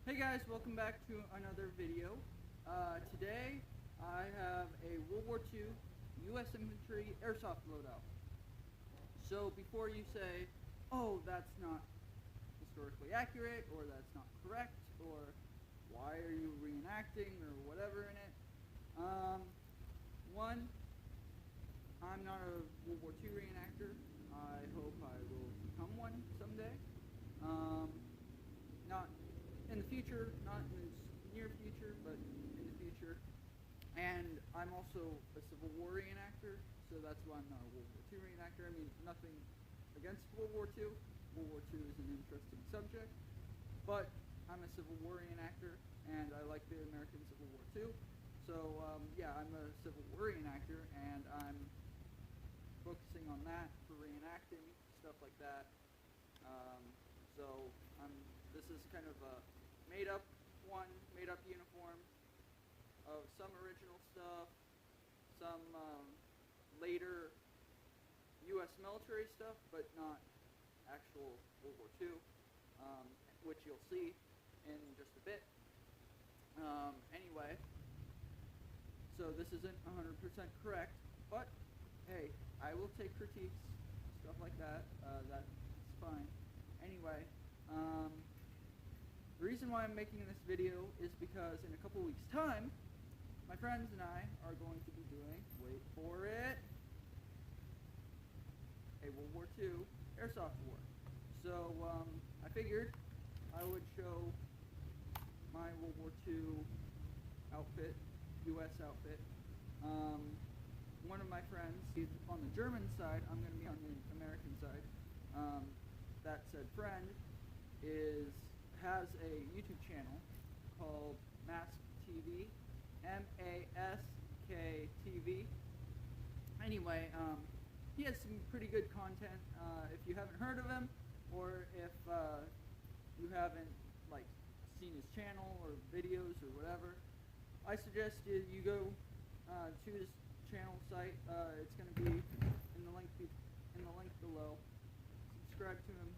Hey guys, welcome back to another video. Today I have a World War II US infantry airsoft loadout. So before you say, oh, that's not historically accurate, or that's not correct, or why are you reenacting, or whatever in it, one, I'm not a World War II reenactor. I hope I will become one someday. Not in the future, not in the near future, but in the future. And I'm also a Civil War reenactor, so that's why I'm not a World War II reenactor. I mean, nothing against World War II. World War II is an interesting subject, but I'm a Civil War reenactor, and I like the American Civil War too. So yeah, I'm a Civil War reenactor, and I'm focusing on that for reenacting, stuff like that. So this is kind of a made-up uniform of some original stuff, some later U.S. military stuff, but not actual World War II, which you'll see in just a bit. Anyway, so this isn't 100% correct, but hey, I will take critiques, stuff like that. That's fine. Anyway, the reason why I'm making this video is because in a couple weeks' time, my friends and I are going to be doing, wait for it, a World War II airsoft war. So I figured I would show my World War II outfit, US outfit. One of my friends, he's on the German side, I'm going to be on the American side. That said friend has a YouTube channel called Mask TV, M-A-S-K TV. Anyway, he has some pretty good content. If you haven't heard of him, or if you haven't seen his channel or videos or whatever, I suggest you go to his channel site. It's going to be in the link below. Subscribe to him.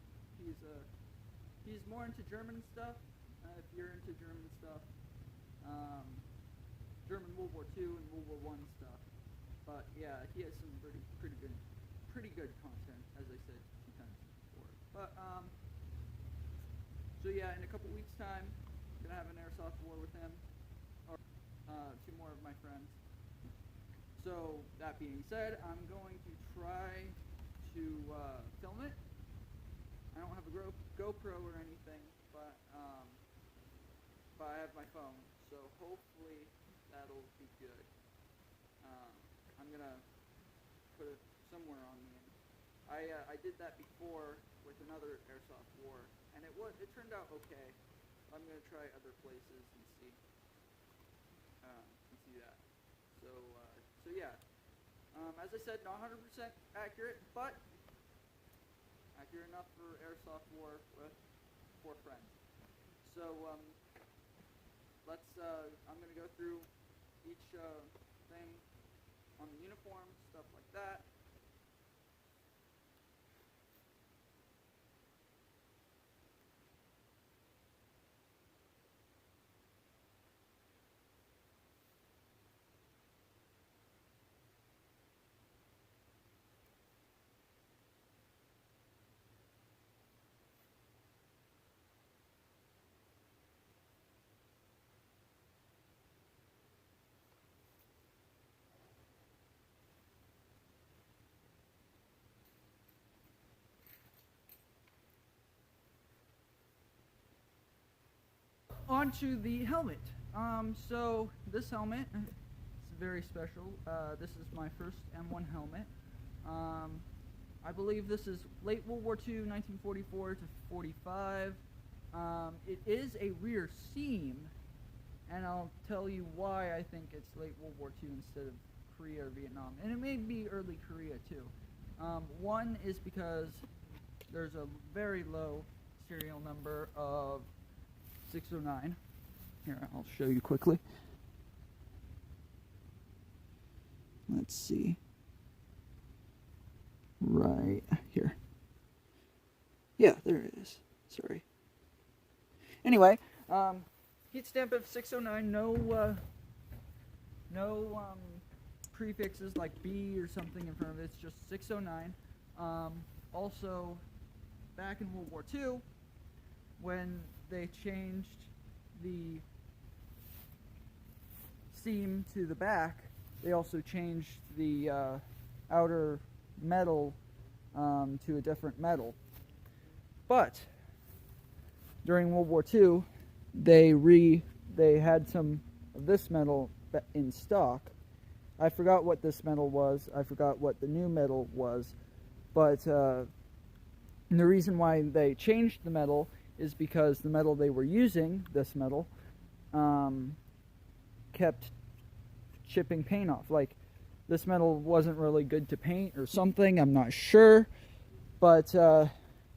He's more into German stuff. If you're into German stuff, German World War II and World War I stuff. But yeah, he has some pretty good content, as I said 2 times before. But so yeah, in a couple weeks' time, I'm gonna have an airsoft war with him, or 2 more of my friends. So that being said, I'm going to try to film it. I don't have a GoPro or anything, but I have my phone, so hopefully that'll be good. I'm gonna put it somewhere on the end. I did that before with another airsoft war, and it turned out okay. I'm gonna try other places and see that. So yeah. As I said, not 100% accurate, but accurate enough for airsoft war with 4 friends. So I'm gonna go through each thing on the uniform, stuff like that. Onto the helmet. So this helmet is very special. This is my first M1 helmet. I believe this is late World War II, 1944 to 45. It is a rear seam, and I'll tell you why I think it's late World War II instead of Korea or Vietnam, and it may be early Korea too. One is because there's a very low serial number of 609. Here, I'll show you quickly. Let's see. Right here. Yeah, there it is. Sorry. Anyway, Heat stamp of 609, no prefixes like B or something in front of it. It's just 609. Also, back in World War II, when they changed the seam to the back, they also changed the outer metal to a different metal. But during World War II, they had some of this metal in stock. I forgot what this metal was. I forgot what the new metal was. But the reason why they changed the metal is because the metal they were using, this metal, kept chipping paint off. Like, this metal wasn't really good to paint or something, I'm not sure, but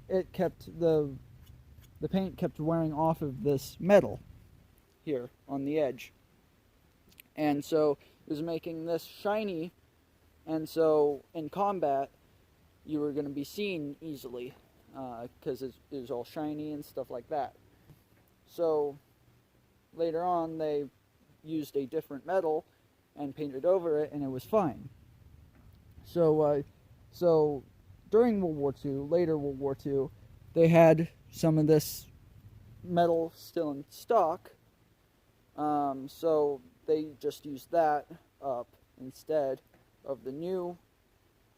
it kept the paint kept wearing off of this metal here on the edge, and so it was making this shiny, and so in combat you were going to be seen easily because it was all shiny and stuff like that. So later on they used a different metal and painted over it, and it was fine. So during World War II, later World War II, they had some of this metal still in stock, so they just used that up instead of the new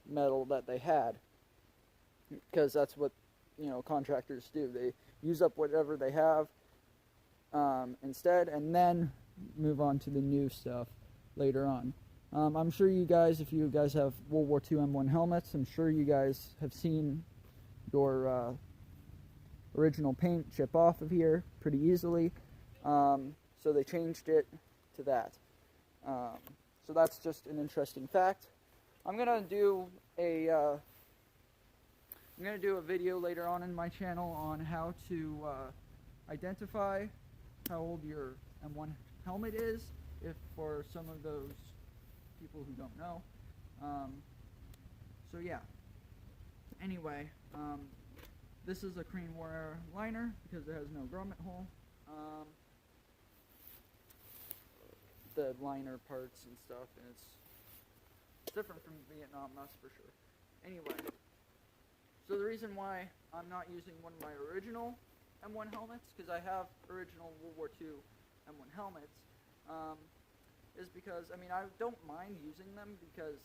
metal that they had, because that's what, you know, contractors do. They use up whatever they have instead, and then move on to the new stuff later on. I'm sure you guys, if you guys have World War II M1 helmets, I'm sure you guys have seen your original paint chip off of here pretty easily. So they changed it to that. So that's just an interesting fact. I'm gonna do a video later on in my channel on how to identify how old your M1 helmet is, if for some of those people who don't know. So yeah. Anyway, this is a Korean War era liner because it has no grommet hole. The liner parts and stuff, and it's different from Vietnam, that's for sure. Anyway, so the reason why I'm not using one of my original M1 helmets, because I have original World War II M1 helmets, is because, I mean, I don't mind using them because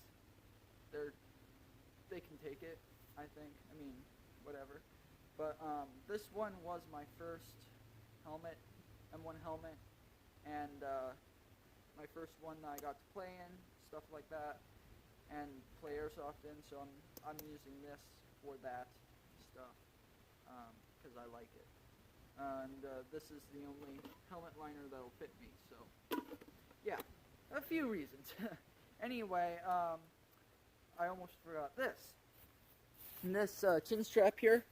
they can take it, I think. I mean, whatever. But this one was my first helmet, M1 helmet, and my first one that I got to play in, stuff like that, and play Airsoft in, so I'm using this for that stuff, because I like it. And this is the only helmet liner that'll fit me, so yeah, a few reasons. Anyway, I almost forgot this. And this chin strap here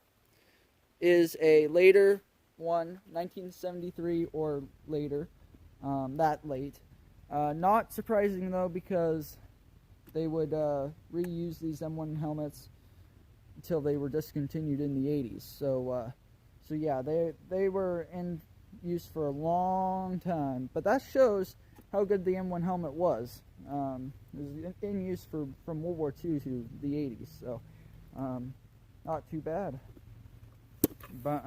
is a later one, 1973 or later, that late. Not surprising though, because they would reuse these M1 helmets until they were discontinued in the 80s. So yeah, they were in use for a long time. But that shows how good the M1 helmet was. It was in use from World War II to the 80s. So not too bad. But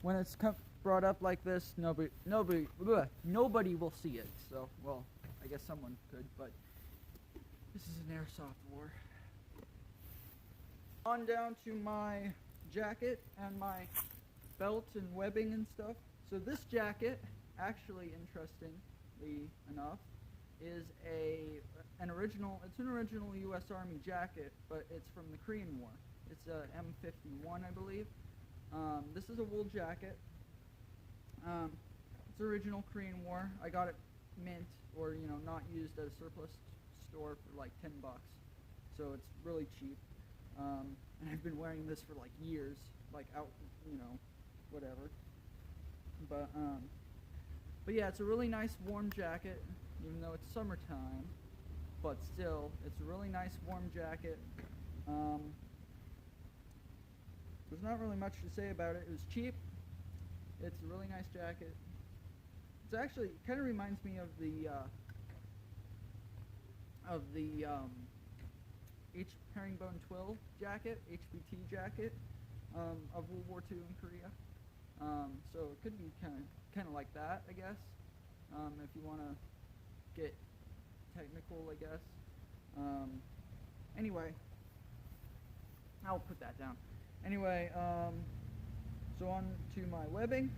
when it's brought up like this, nobody will see it. So, well, I guess someone could, but this is an airsoft war. On down to my jacket and my belt and webbing and stuff. So this jacket, actually, interestingly enough, is an original U.S. Army jacket, but it's from the Korean War. It's a M51, I believe. This is a wool jacket. It's original Korean War. I got it mint, or not used at a surplus store for like $10, so it's really cheap. And I've been wearing this for like years, like out, whatever. But yeah, it's a really nice warm jacket, even though it's summertime. But still, it's a really nice warm jacket. There's not really much to say about it. It was cheap. It's a really nice jacket. It's actually kind of reminds me of the H. Herringbone Twill jacket, HBT jacket, of World War II in Korea. So it could be kind of like that, I guess. If you want to get technical, I guess. Anyway, I'll put that down. Anyway, so on to my webbing.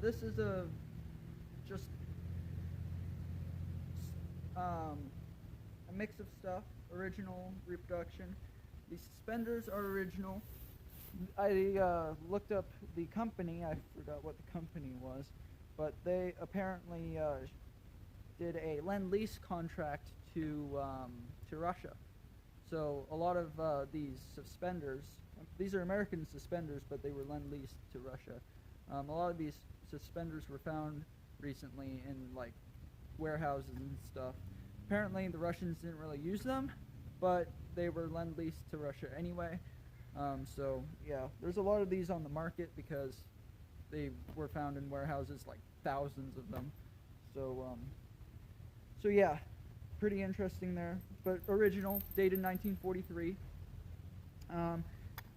This is just a mix of stuff, original, reproduction. The suspenders are original. I looked up the company. I forgot what the company was, but they apparently did a lend-lease contract to Russia. So a lot of these suspenders, these are American suspenders, but they were lend-leased to Russia. A lot of these suspenders were found recently in like warehouses and stuff. Apparently the Russians didn't really use them, but they were lend-leased to Russia anyway. So yeah, there's a lot of these on the market because they were found in warehouses, like thousands of them. So yeah, pretty interesting there, but original, dated 1943.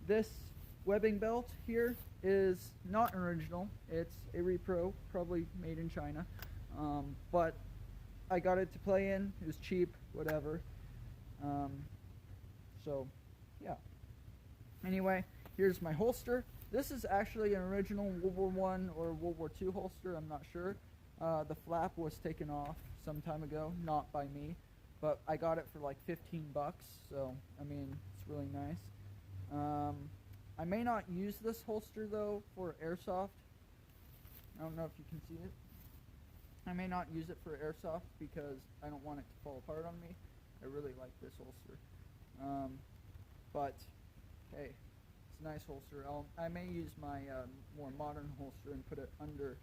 This webbing belt here is not original. It's a repro, probably made in China, but I got it to play in. It was cheap, whatever. So yeah. Anyway, here's my holster. This is actually an original World War I or World War II holster, I'm not sure. The flap was taken off some time ago, not by me, but I got it for like 15 bucks, so I mean, it's really nice. I may not use this holster though for Airsoft. I don't know if you can see it. I may not use it for Airsoft because I don't want it to fall apart on me. I really like this holster. But hey, it's a nice holster. I may use my more modern holster and put it under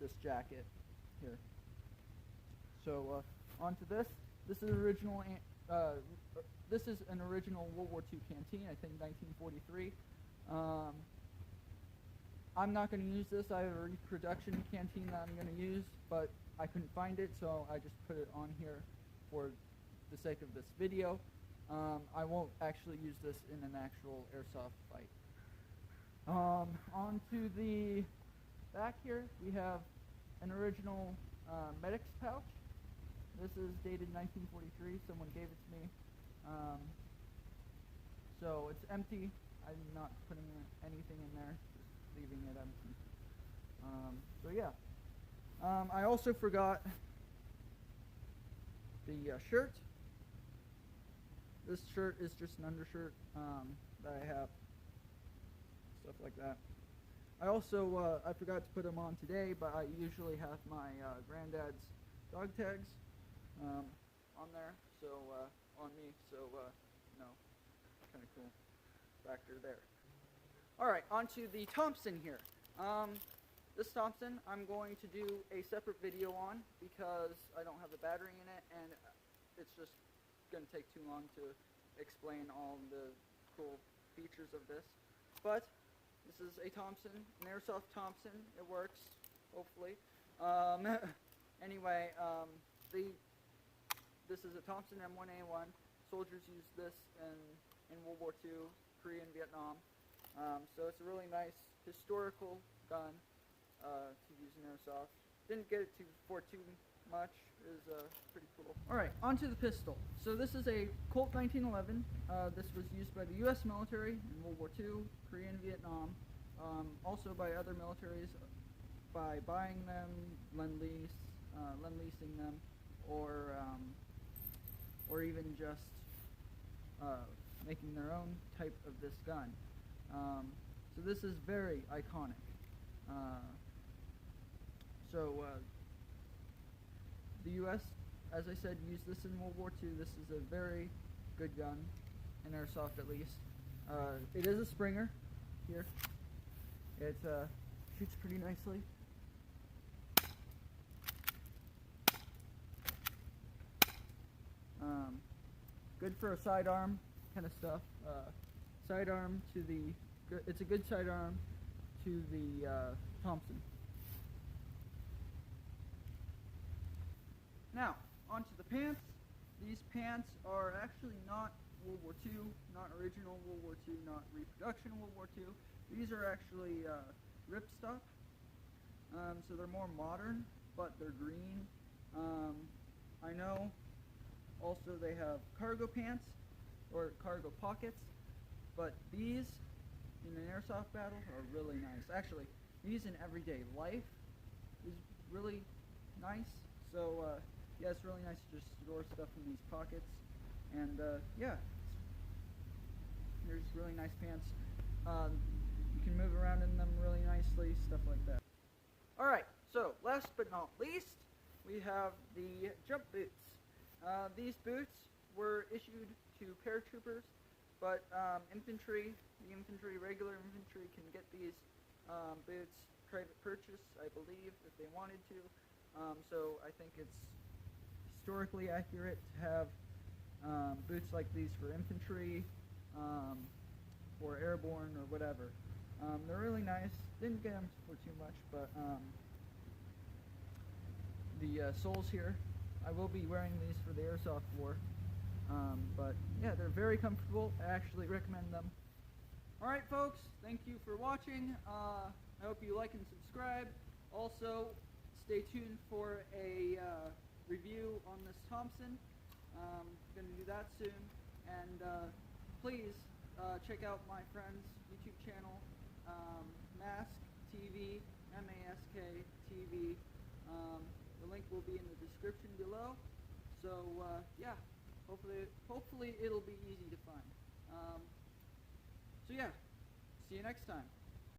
this jacket here. So onto this. This is original. This is an original World War II canteen. I think 1943. I'm not going to use this. I have a reproduction canteen that I'm going to use, but I couldn't find it, so I just put it on here for the sake of this video. I won't actually use this in an actual Airsoft fight. On to the back here, we have an original medic's pouch. This is dated 1943. Someone gave it to me. So it's empty. I'm not putting anything in there, just leaving it empty. So yeah. I also forgot the shirt. This shirt is just an undershirt that I have. Stuff like that. I also, I forgot to put them on today, but I usually have my granddad's dog tags on there, so on me, so kind of cool factor there. Alright, on to the Thompson here. This Thompson I'm going to do a separate video on because I don't have the battery in it, and it's just going to take too long to explain all the cool features of this. But this is a Thompson, an Airsoft Thompson. It works, hopefully. Anyway, this is a Thompson M1A1. Soldiers use this in World War II, Korea and Vietnam. So it's a really nice historical gun to use in Airsoft. Didn't get it for too much. It was pretty cool. Alright, onto the pistol. So this is a Colt 1911. This was used by the US military in World War II, Korea and Vietnam. Also by other militaries by buying them, lend-leasing them, or even just making their own type of this gun. So this is very iconic. The US, as I said, used this in World War II. This is a very good gun, in Airsoft at least. It is a Springer here. It shoots pretty nicely. Good for a sidearm kind of stuff. Sidearm to the, it's a good sidearm to the Thompson. Now, onto the pants. These pants are actually not World War II, not original World War II, not reproduction World War II. These are actually ripstop, so they're more modern, but they're green. I know also they have cargo pants, or cargo pockets, but these in an airsoft battle are really nice. Actually, these in everyday life is really nice, so yeah, it's really nice to just store stuff in these pockets, and yeah, there's really nice pants. You can move around in them really nicely, stuff like that. Alright, so last but not least, we have the jump boots. These boots were issued to paratroopers, but regular infantry can get these boots private purchase, I believe, if they wanted to. So I think it's historically accurate to have boots like these for infantry, or airborne, or whatever. They're really nice. Didn't get them for too much, but the soles here, I will be wearing these for the airsoft war. But yeah, they're very comfortable. I actually recommend them. Alright folks, thank you for watching. I hope you like and subscribe. Also, stay tuned for a review on this Thompson. Going to do that soon. And please check out my friend's YouTube channel, Mask TV, M-A-S-K TV. The link will be in the description below. So yeah, hopefully it'll be easy to find. So yeah, see you next time.